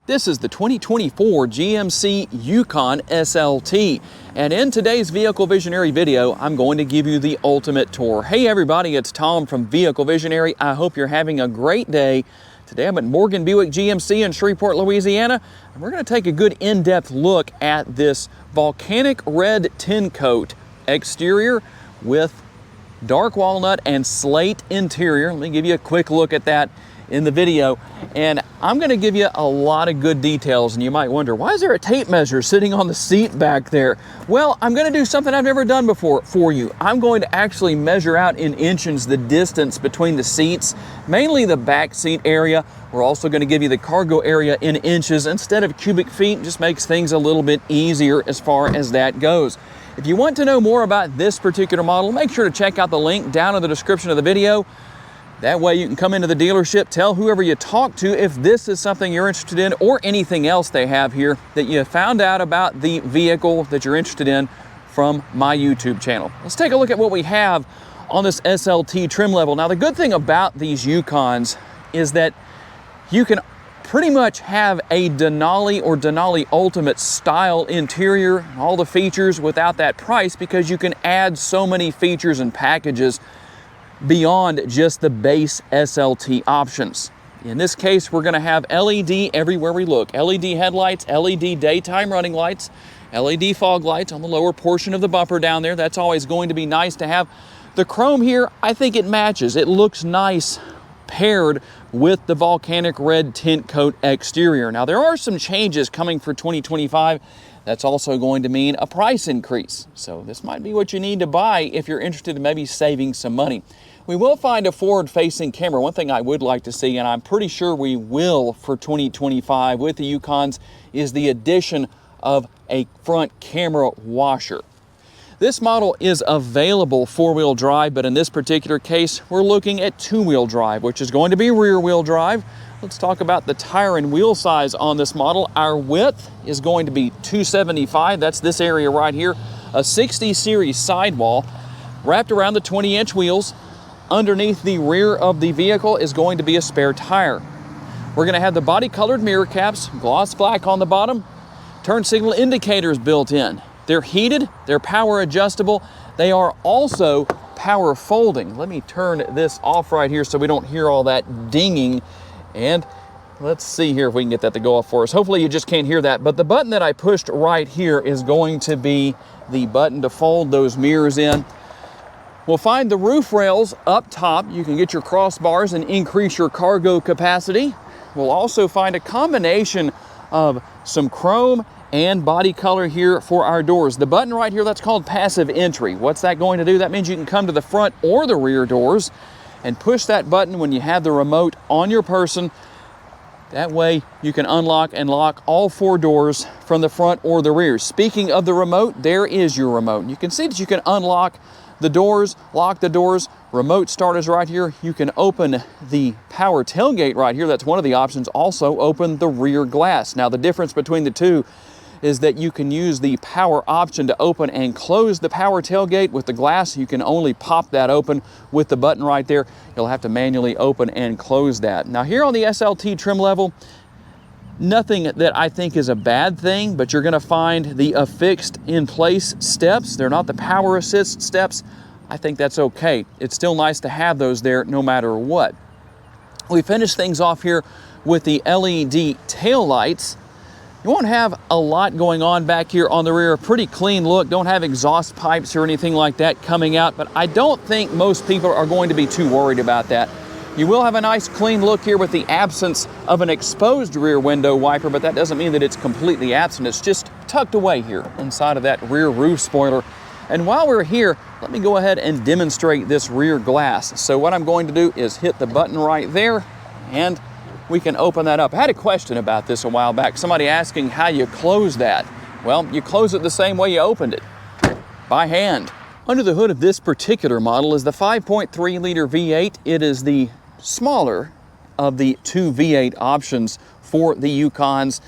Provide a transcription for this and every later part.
This is the 2024 GMC Yukon SLT. And in today's Vehicle Visionary video, I'm going to give you the ultimate tour. Hey everybody, it's Tom from Vehicle Visionary. I hope you're having a great day. Today I'm at Morgan Buick GMC in Shreveport, Louisiana, and we're going to take a good in-depth look at this volcanic red tin coat exterior with dark walnut and slate interior. Let me give you a quick look at that in the video, and I'm going to give you a lot of good details. And you might wonder, why is there a tape measure sitting on the seat back there? Well, I'm going to do something I've never done before for you. I'm going to actually measure out in inches the distance between the seats, mainly the back seat area. We're also going to give you the cargo area in inches instead of cubic feet. Just makes things a little bit easier as far as that goes. If you want to know more about this particular model, make sure to check out the link down in the description of the video. That way you can come into the dealership, tell whoever you talk to if this is something you're interested in or anything else they have here that you found out about the vehicle that you're interested in from my YouTube channel. Let's take a look at what we have on this SLT trim level. Now, the good thing about these Yukons is that you can pretty much have a Denali or Denali Ultimate style interior, all the features without that price, because you can add so many features and packages beyond just the base SLT options. In this case, we're going to have LED everywhere we look. LED headlights, LED daytime running lights, LED fog lights on the lower portion of the bumper down there. That's always going to be nice to have. The chrome here, I think it matches. It looks nice paired with the volcanic red tint coat exterior. Now, there are some changes coming for 2025. That's also going to mean a price increase. So this might be what you need to buy if you're interested in maybe saving some money. We will find a forward-facing camera. One thing I would like to see, and I'm pretty sure we will for 2025 with the Yukons, is the addition of a front camera washer. This model is available four-wheel drive, but in this particular case, we're looking at two-wheel drive, which is going to be rear-wheel drive. Let's talk about the tire and wheel size on this model. Our width is going to be 275. That's this area right here. A 60 series sidewall wrapped around the 20-inch wheels. Underneath the rear of the vehicle is going to be a spare tire. We're going to have the body-colored mirror caps, gloss black on the bottom, turn signal indicators built in. They're heated, they're power adjustable. They are also power folding. Let me turn this off right here so we don't hear all that dinging. And let's see here if we can get that to go off for us. Hopefully you just can't hear that, but the button that I pushed right here is going to be the button to fold those mirrors in. We'll find the roof rails up top. You can get your crossbars and increase your cargo capacity. We'll also find a combination of some chrome and body color here for our doors. The button right here, that's called passive entry. What's that going to do? That means you can come to the front or the rear doors and push that button when you have the remote on your person. That way you can unlock and lock all four doors from the front or the rear. Speaking of the remote, there is your remote. You can see that you can unlock the doors, lock the doors. Remote start is right here. You can open the power tailgate right here. That's one of the options. Also open the rear glass. Now, the difference between the two is that you can use the power option to open and close the power tailgate. With the glass, you can only pop that open with the button right there. You'll have to manually open and close that. Now, here on the SLT trim level, nothing that I think is a bad thing, but you're going to find the affixed in place steps. They're not the power assist steps. I think that's okay. It's still nice to have those there no matter what. We finish things off here with the LED tail lights. You won't have a lot going on back here on the rear. Pretty clean look. Don't have exhaust pipes or anything like that coming out, but I don't think most people are going to be too worried about that. You will have a nice clean look here with the absence of an exposed rear window wiper, but that doesn't mean that it's completely absent. It's just tucked away here inside of that rear roof spoiler. And while we're here, let me go ahead and demonstrate this rear glass. So what I'm going to do is hit the button right there, and we can open that up. I had a question about this a while back. Somebody asking how you close that. Well, you close it the same way you opened it, by hand. Under the hood of this particular model is the 5.3 liter V8. It is the smaller of the two V8 options for the Yukons.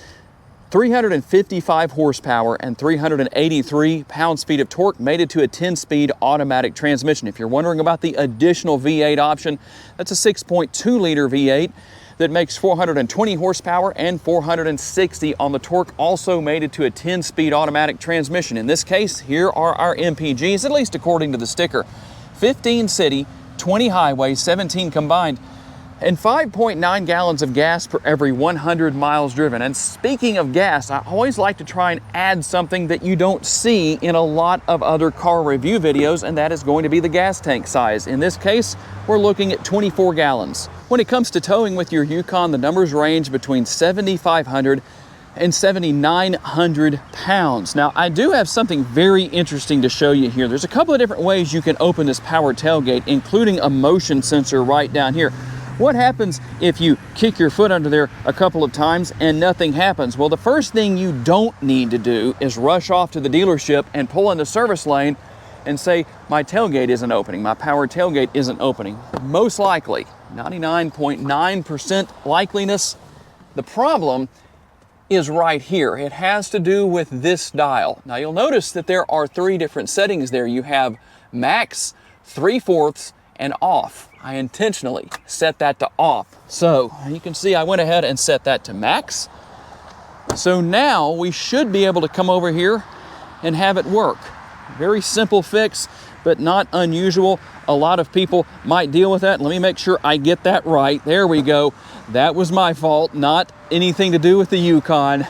355 horsepower and 383 pound-feet of torque, mated to a 10-speed automatic transmission. If you're wondering about the additional V8 option, that's a 6.2 liter V8. that makes 420 horsepower and 460 on the torque, also mated to a 10-speed automatic transmission. In this case, here are our MPGs, at least according to the sticker. 15 city, 20 highway, 17 combined, and 5.9 gallons of gas per every 100 miles driven. And speaking of gas, I always like to try and add something that you don't see in a lot of other car review videos, and that is going to be the gas tank size. In this case, we're looking at 24 gallons. When it comes to towing with your Yukon, the numbers range between 7,500 and 7,900 pounds. Now, I do have something very interesting to show you here. There's a couple of different ways you can open this power tailgate, including a motion sensor right down here. What happens if you kick your foot under there a couple of times and nothing happens? Well, the first thing you don't need to do is rush off to the dealership and pull in the service lane and say, my tailgate isn't opening, my power tailgate isn't opening. Most likely, 99.9% likeliness, the problem is right here. It has to do with this dial. Now, you'll notice that there are 3 different settings there. You have max, 3/4, and off. I intentionally set that to off. So you can see I went ahead and set that to max. So now we should be able to come over here and have it work. Very simple fix, but not unusual. A lot of people might deal with that. Let me make sure I get that right. There we go. That was my fault, not anything to do with the Yukon.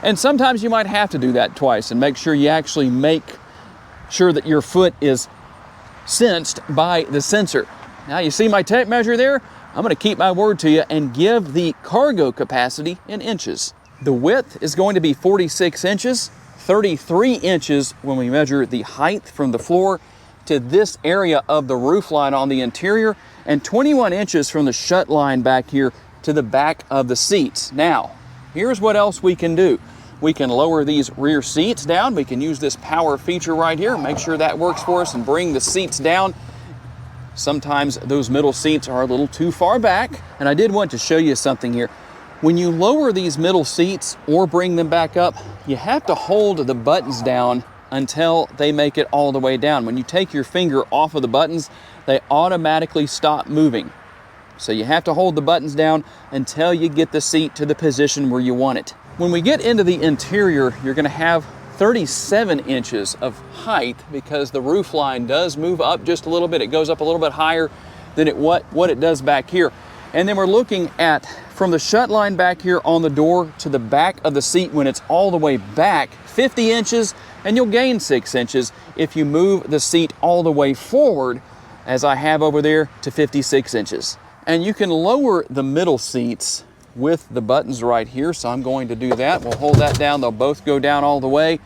And sometimes you might have to do that twice and make sure you actually make sure that your foot is sensed by the sensor. Now you see my tape measure there? I'm going to keep my word to you and give the cargo capacity in inches. The width is going to be 46 inches, 33 inches when we measure the height from the floor to this area of the roof line on the interior, and 21 inches from the shut line back here to the back of the seats. Now, here's what else we can do. We can lower these rear seats down. We can use this power feature right here, make sure that works for us, and bring the seats down. Sometimes those middle seats are a little too far back, and I did want to show you something here. When you lower these middle seats or bring them back up, you have to hold the buttons down until they make it all the way down. When you take your finger off of the buttons, they automatically stop moving. So you have to hold the buttons down until you get the seat to the position where you want it. When we get into the interior, you're going to have 37 inches of height because the roof line does move up just a little bit. It goes up a little bit higher than what it does back here. And then we're looking at from the shut line back here on the door to the back of the seat when it's all the way back, 50 inches, and you'll gain 6 inches if you move the seat all the way forward, as I have over there, to 56 inches. And you can lower the middle seats with the buttons right here, so I'm going to do that. We'll hold that down. They'll both go down all the way.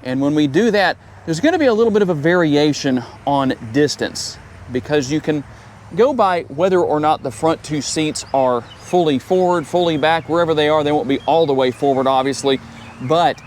And when we do that, there's going to be a little bit of a variation on distance because you can go by whether or not the front 2 seats are fully forward, fully back, wherever they are. They won't be all the way forward, obviously, but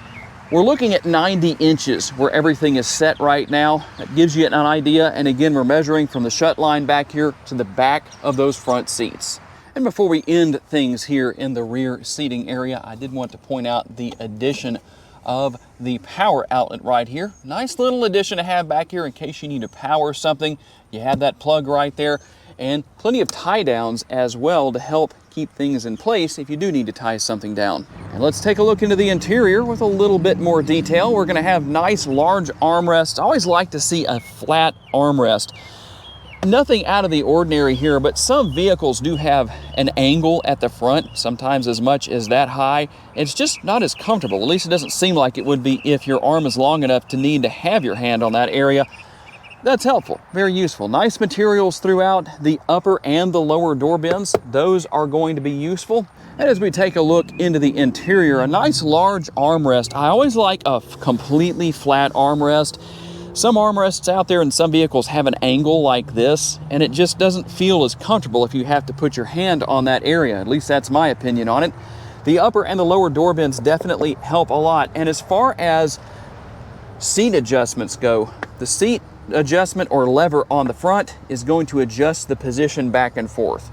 we're looking at 90 inches where everything is set right now. That gives you an idea. And again, we're measuring from the shut line back here to the back of those front seats. And before we end things here in the rear seating area, I did want to point out the addition of the power outlet right here. Nice little addition to have back here in case you need to power something. You have that plug right there, and plenty of tie downs as well to help keep things in place if you do need to tie something down. And let's take a look into the interior with a little bit more detail. We're going to have nice large armrests. I always like to see a flat armrest. Nothing out of the ordinary here, but some vehicles do have an angle at the front, sometimes as much as that high. It's just not as comfortable. At least it doesn't seem like it would be if your arm is long enough to need to have your hand on that area. That's helpful, very useful. Nice materials throughout the upper and the lower door bins. Those are going to be useful. And as we take a look into the interior, a nice large armrest. I always like a completely flat armrest. Some armrests out there in some vehicles have an angle like this, and it just doesn't feel as comfortable if you have to put your hand on that area. At least that's my opinion on it. The upper and the lower door bins definitely help a lot. And as far as seat adjustments go, the seat adjustment or lever on the front is going to adjust the position back and forth.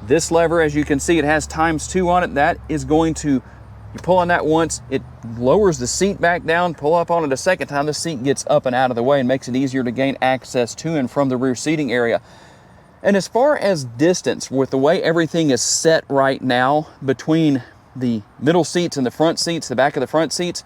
This lever, as you can see, it has ×2 on it. That is going to, you pull on that once, it lowers the seat back down. Pull up on it a second time, the seat gets up and out of the way and makes it easier to gain access to and from the rear seating area. And as far as distance, with the way everything is set right now between the middle seats and the front seats, the back of the front seats,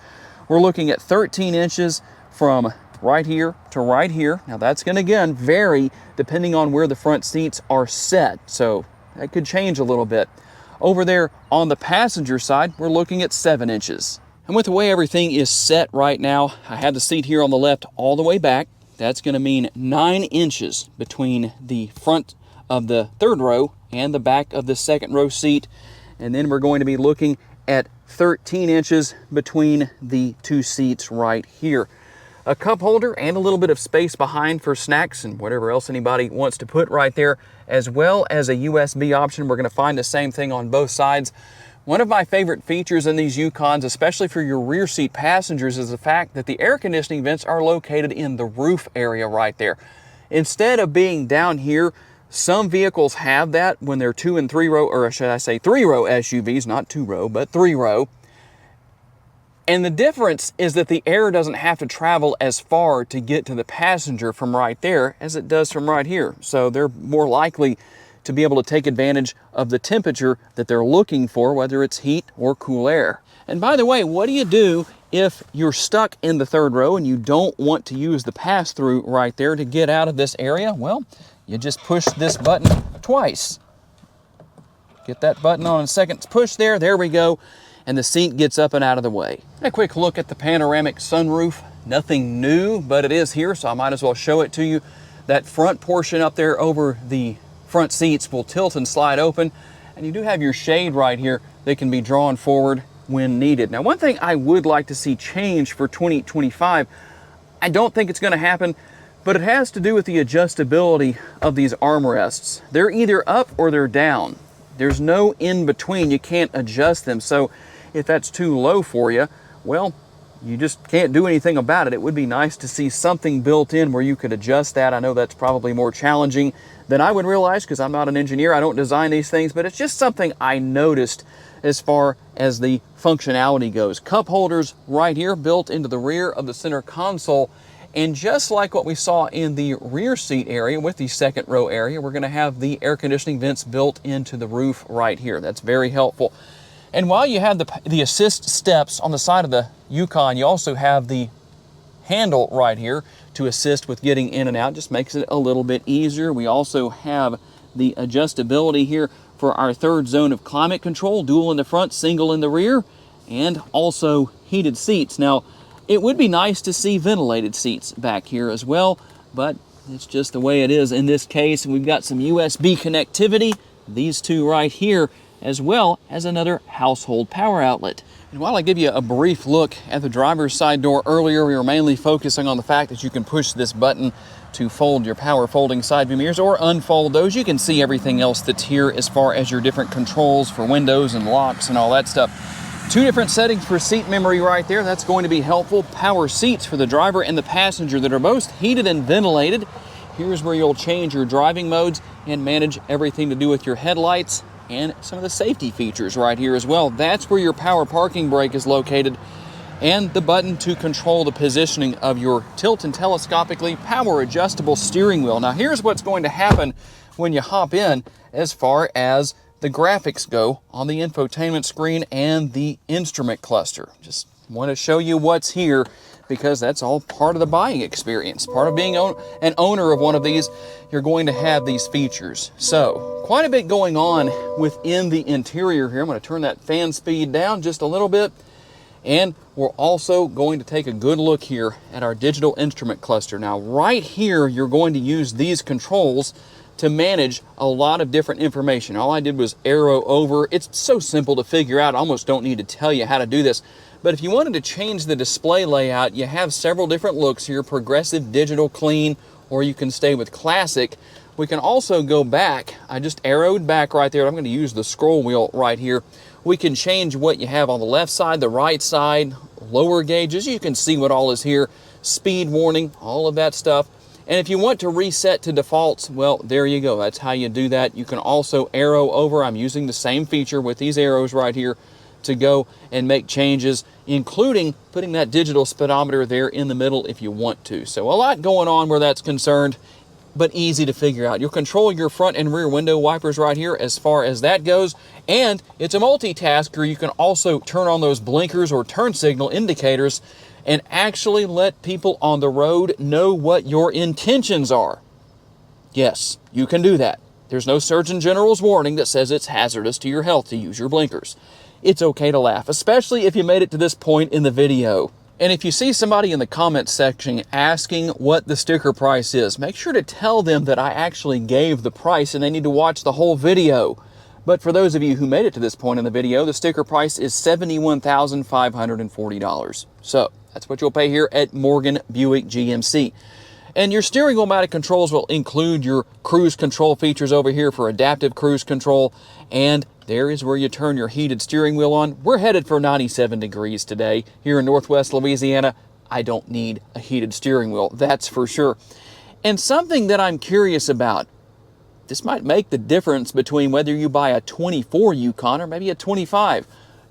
we're looking at 13 inches from right here to right here. Now that's going to again vary depending on where the front seats are set, so that could change a little bit. Over there on the passenger side, we're looking at 7 inches. And with the way everything is set right now, I have the seat here on the left all the way back. That's going to mean 9 inches between the front of the third row and the back of the second row seat. And then we're going to be looking at 13 inches between the two seats right here. A cup holder and a little bit of space behind for snacks and whatever else anybody wants to put right there, as well as a USB option. We're going to find the same thing on both sides. One of my favorite features in these Yukons, especially for your rear seat passengers, is the fact that the air conditioning vents are located in the roof area right there. Instead of being down here, some vehicles have that when they're 2 and 3 row, or should I say 3 row SUVs, not 2 row, but 3 row. And the difference is that the air doesn't have to travel as far to get to the passenger from right there as it does from right here. So they're more likely to be able to take advantage of the temperature that they're looking for, whether it's heat or cool air. And by the way, what do you do if you're stuck in the third row and you don't want to use the pass-through right there to get out of this area? Well, you just push this button twice. Get that button on a second push there, there we go, and the seat gets up and out of the way. A quick look at the panoramic sunroof. Nothing new, but it is here, so I might as well show it to you. That front portion up there over the front seats will tilt and slide open, and you do have your shade right here that can be drawn forward when needed. Now, one thing I would like to see change for 2025, I don't think it's going to happen, but it has to do with the adjustability of these armrests. They're either up or they're down. There's no in between. You can't adjust them. So if that's too low for you, well, you just can't do anything about it. It would be nice to see something built in where you could adjust that. I know that's probably more challenging than I would realize because I'm not an engineer. I don't design these things, but it's just something I noticed as far as the functionality goes. Cup holders right here built into the rear of the center console. And just like what we saw in the rear seat area with the second row area, we're going to have the air conditioning vents built into the roof right here. That's very helpful. And while you have the assist steps on the side of the Yukon, you also have the handle right here to assist with getting in and out. Just makes it a little bit easier. We also have the adjustability here for our third zone of climate control, dual in the front, single in the rear, and also heated seats. Now, it would be nice to see ventilated seats back here as well, but it's just the way it is in this case. And we've got some USB connectivity, these two right here, as well as another household power outlet. And while I give you a brief look at the driver's side door earlier, we were mainly focusing on the fact that you can push this button to fold your power folding side view mirrors or unfold those. You can see everything else that's here as far as your different controls for windows and locks and all that stuff. 2 different settings for seat memory right there. That's going to be helpful. Power seats for the driver and the passenger that are both heated and ventilated. Here's where you'll change your driving modes and manage everything to do with your headlights and some of the safety features right here as well. That's where your power parking brake is located, and the button to control the positioning of your tilt and telescopically power adjustable steering wheel. Now here's what's going to happen when you hop in as far as the graphics go on the infotainment screen and the instrument cluster. Just want to show you what's here because that's all part of the buying experience. Part of being an owner of one of these, you're going to have these features. So quite a bit going on within the interior here. I'm going to turn that fan speed down just a little bit. And we're also going to take a good look here at our digital instrument cluster. Now right here, you're going to use these controls to manage a lot of different information. All I did was arrow over. It's so simple to figure out. I almost don't need to tell you how to do this. But if you wanted to change the display layout, you have several different looks here: progressive, digital, clean, or you can stay with classic. We can also go back. I just arrowed back right there. I'm going to use the scroll wheel right here. We can change what you have on the left side, the right side, lower gauges. You can see what all is here. Speed warning, all of that stuff. And if you want to reset to defaults, well, there you go. That's how you do that. You can also arrow over. I'm using the same feature with these arrows right here to go and make changes, including putting that digital speedometer there in the middle if you want to. So a lot going on where that's concerned. but easy to figure out. You'll control your front and rear window wipers right here as far as that goes. And it's a multitasker. You can also turn on those blinkers or turn signal indicators and actually let people on the road know what your intentions are. Yes, you can do that. There's no Surgeon General's warning that says it's hazardous to your health to use your blinkers. It's okay to laugh, especially if you made it to this point in the video. And if you see somebody in the comments section asking what the sticker price is, make sure to tell them that I actually gave the price and they need to watch the whole video. But for those of you who made it to this point in the video, the sticker price is $71,540. So that's what you'll pay here at Morgan Buick GMC. And your steering wheel mounted controls will include your cruise control features over here for adaptive cruise control. And there is where you turn your heated steering wheel on. We're headed for 97 degrees today here in Northwest Louisiana. I don't need a heated steering wheel, that's for sure. And something that I'm curious about, this might make the difference between whether you buy a 24 Yukon or maybe a 25.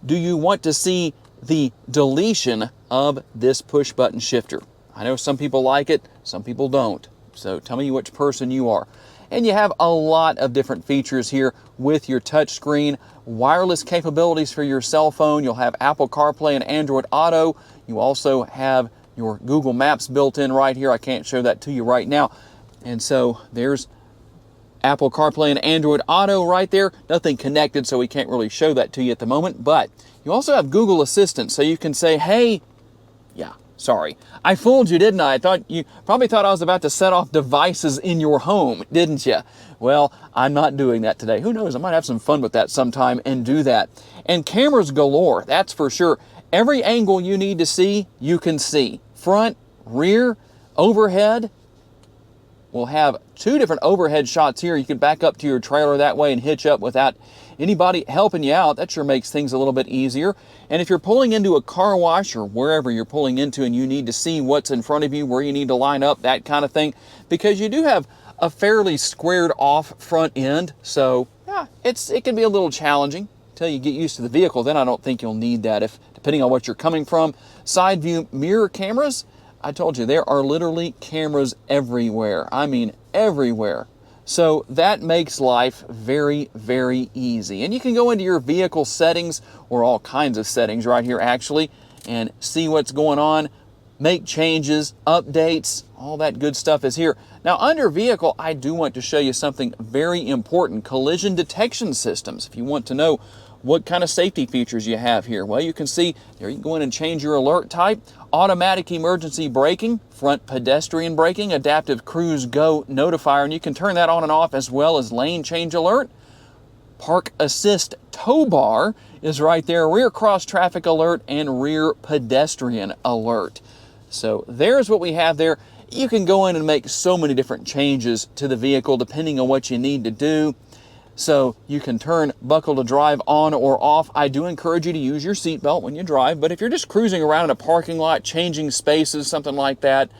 Do you want to see the deletion of this push button shifter? I know some people like it, some people don't. So tell me which person you are. And you have a lot of different features here with your touchscreen, wireless capabilities for your cell phone. You'll have Apple CarPlay and Android Auto. You also have your Google Maps built in right here. I can't show that to you right now. And so there's Apple CarPlay and Android Auto right there. Nothing connected, so we can't really show that to you at the moment. But you also have Google Assistant, so you can say, hey, sorry, I fooled you, didn't I? You probably thought I was about to set off devices in your home, didn't you? Well, I'm not doing that today. Who knows? I might have some fun with that sometime and do that. And cameras galore, that's for sure. Every angle you need to see, you can see. Front, rear, overhead. We'll have two different overhead shots here. You can back up to your trailer that way and hitch up without anybody helping you out. That sure makes things a little bit easier. And if you're pulling into a car wash or wherever you're pulling into and you need to see what's in front of you, where you need to line up, that kind of thing, because you do have a fairly squared off front end. So yeah, it can be a little challenging until you get used to the vehicle. Then I don't think you'll need that, depending on what you're coming from. Side view mirror cameras. I told you, there are literally cameras everywhere. I mean, everywhere. So that makes life very, very easy. And you can go into your vehicle settings, or all kinds of settings right here actually, and see what's going on, make changes, updates, all that good stuff is here. Now under vehicle, I do want to show you something very important, collision detection systems. If you want to know what kind of safety features you have here, well, you can see there you can go in and change your alert type, automatic emergency braking, front pedestrian braking, adaptive cruise go notifier, and you can turn that on and off, as well as lane change alert. Park assist tow bar is right there, rear cross traffic alert, and rear pedestrian alert. So there's what we have there. You can go in and make so many different changes to the vehicle depending on what you need to do. So you can turn buckle to drive on or off. I do encourage you to use your seatbelt when you drive, but if you're just cruising around in a parking lot, changing spaces, something like that,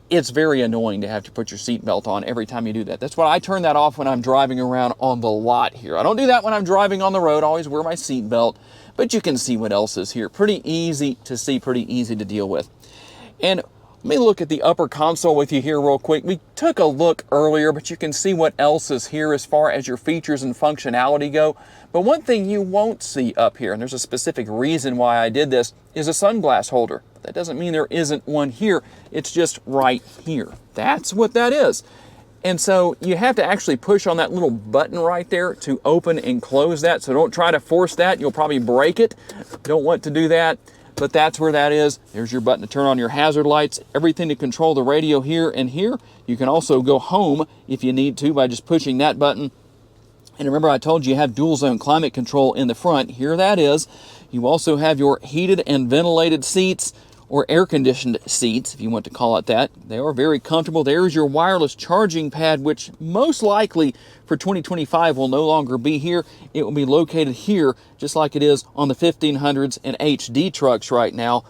it's very annoying to have to put your seatbelt on every time you do that. That's why I turn that off when I'm driving around on the lot here. I don't do that when I'm driving on the road. I always wear my seatbelt, but you can see what else is here. Pretty easy to see, pretty easy to deal with. And let me look at the upper console with you here real quick. We took a look earlier, but you can see what else is here as far as your features and functionality go. But one thing you won't see up here, and there's a specific reason why I did this, is a sunglass holder. That doesn't mean there isn't one here. It's just right here. That's what that is. And so you have to actually push on that little button right there to open and close that. So don't try to force that. You'll probably break it. Don't want to do that. But that's where that is. There's your button to turn on your hazard lights, everything to control the radio here and here. You can also go home if you need to by just pushing that button. And remember, I told you have dual zone climate control in the front. Here that is. You also have your heated and ventilated seats, or air-conditioned seats, if you want to call it that. They are very comfortable. There's your wireless charging pad, which most likely for 2025 will no longer be here. It will be located here, just like it is on the 1500s and HD trucks right now.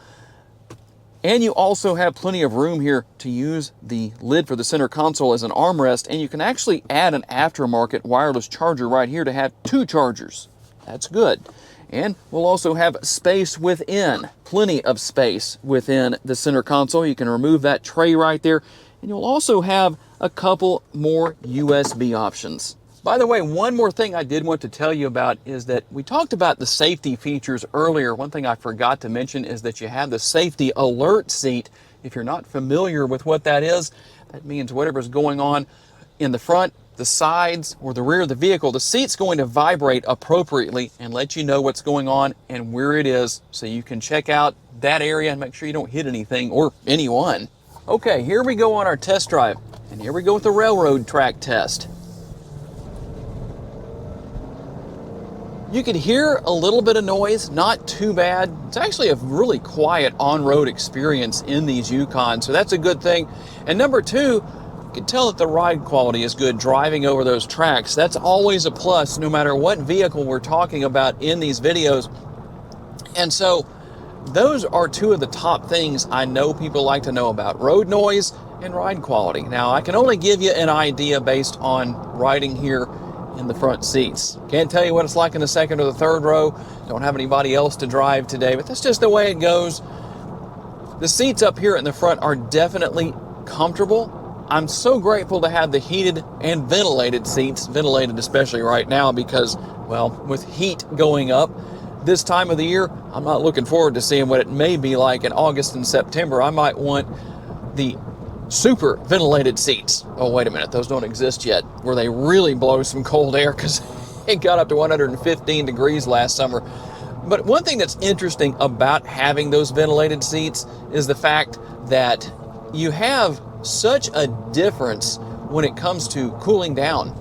And you also have plenty of room here to use the lid for the center console as an armrest, and you can actually add an aftermarket wireless charger right here to have two chargers. That's good. And we'll also have space within, plenty of space within the center console. You can remove that tray right there. And you'll also have a couple more USB options. By the way, one more thing I did want to tell you about is that we talked about the safety features earlier. One thing I forgot to mention is that you have the safety alert seat. If you're not familiar with what that is, that means whatever's going on in the front, the sides, or the rear of the vehicle, the seat's going to vibrate appropriately and let you know what's going on and where it is, so you can check out that area and make sure you don't hit anything or anyone. Okay, here we go on our test drive, and here we go with the railroad track test. You can hear a little bit of noise, not too bad. It's actually a really quiet on-road experience in these Yukon, so that's a good thing. And number two, you can tell that the ride quality is good driving over those tracks. That's always a plus no matter what vehicle we're talking about in these videos. And so those are two of the top things I know people like to know about: road noise and ride quality. Now, I can only give you an idea based on riding here in the front seats. Can't tell you what it's like in the second or the third row. Don't have anybody else to drive today, but that's just the way it goes. The seats up here in the front are definitely comfortable. I'm so grateful to have the heated and ventilated seats, ventilated especially right now because, well, with heat going up this time of the year, I'm not looking forward to seeing what it may be like in August and September. I might want the super ventilated seats. Oh, wait a minute, those don't exist yet, where they really blow some cold air, because it got up to 115 degrees last summer. But one thing that's interesting about having those ventilated seats is the fact that you have such a difference when it comes to cooling down.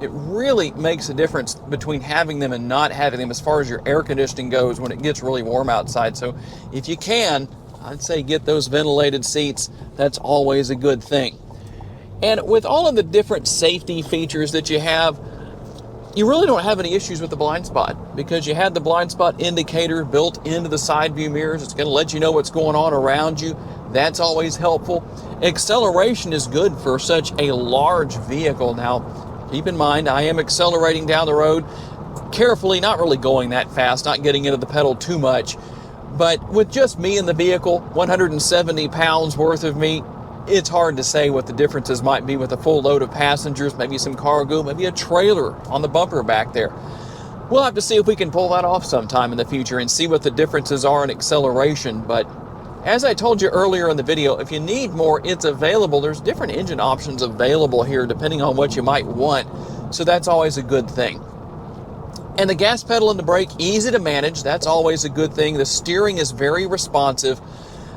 It really makes a difference between having them and not having them as far as your air conditioning goes when it gets really warm outside. So if you can, I'd say get those ventilated seats. That's always a good thing. And with all of the different safety features that you have, you really don't have any issues with the blind spot, because you had the blind spot indicator built into the side view mirrors. It's going to let you know what's going on around you. That's always helpful. Acceleration is good for such a large vehicle. Now, keep in mind, I am accelerating down the road carefully, not really going that fast, not getting into the pedal too much. But with just me in the vehicle, 170 pounds worth of me, it's hard to say what the differences might be with a full load of passengers, maybe some cargo, maybe a trailer on the bumper back there. We'll have to see if we can pull that off sometime in the future and see what the differences are in acceleration. But as I told you earlier in the video, if you need more, it's available. There's different engine options available here depending on what you might want. So that's always a good thing. And the gas pedal and the brake, easy to manage. That's always a good thing. The steering is very responsive.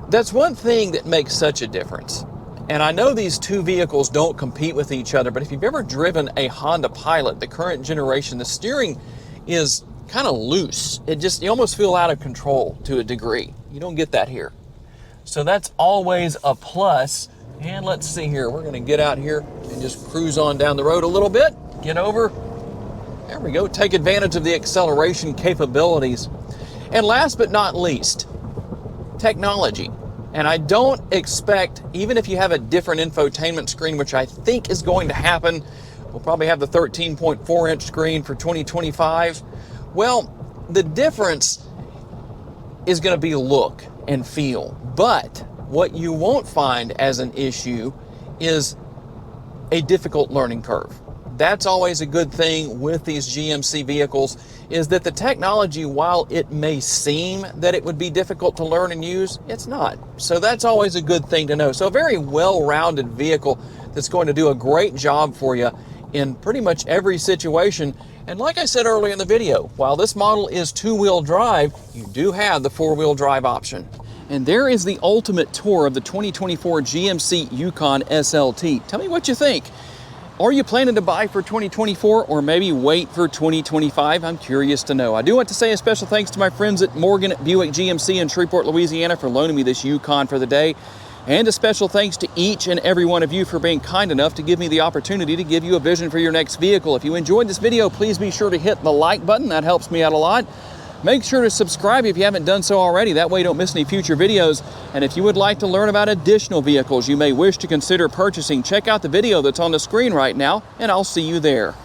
That's one thing that makes such a difference. And I know these two vehicles don't compete with each other, but if you've ever driven a Honda Pilot, the current generation, the steering is kind of loose. You almost feel out of control to a degree. You don't get that here. So that's always a plus. And let's see here. We're going to get out here and just cruise on down the road a little bit. Get over. There we go. Take advantage of the acceleration capabilities. And last but not least, technology. And I don't expect, even if you have a different infotainment screen, which I think is going to happen, we'll probably have the 13.4-inch screen for 2025. Well, the difference is going to be look and feel. But what you won't find as an issue is a difficult learning curve. That's always a good thing with these GMC vehicles, is that the technology, while it may seem that it would be difficult to learn and use, it's not. So that's always a good thing to know. So a very well-rounded vehicle that's going to do a great job for you in pretty much every situation. And like I said earlier in the video, while this model is two-wheel drive, you do have the four-wheel drive option. And there is the ultimate tour of the 2024 GMC Yukon SLT. Tell me what you think. Are you planning to buy for 2024 or maybe wait for 2025? I'm curious to know. I do want to say a special thanks to my friends at Morgan Buick GMC in Shreveport, Louisiana for loaning me this Yukon for the day. And a special thanks to each and every one of you for being kind enough to give me the opportunity to give you a vision for your next vehicle. If you enjoyed this video, please be sure to hit the like button. That helps me out a lot. Make sure to subscribe if you haven't done so already. That way you don't miss any future videos. And if you would like to learn about additional vehicles you may wish to consider purchasing, check out the video that's on the screen right now, and I'll see you there.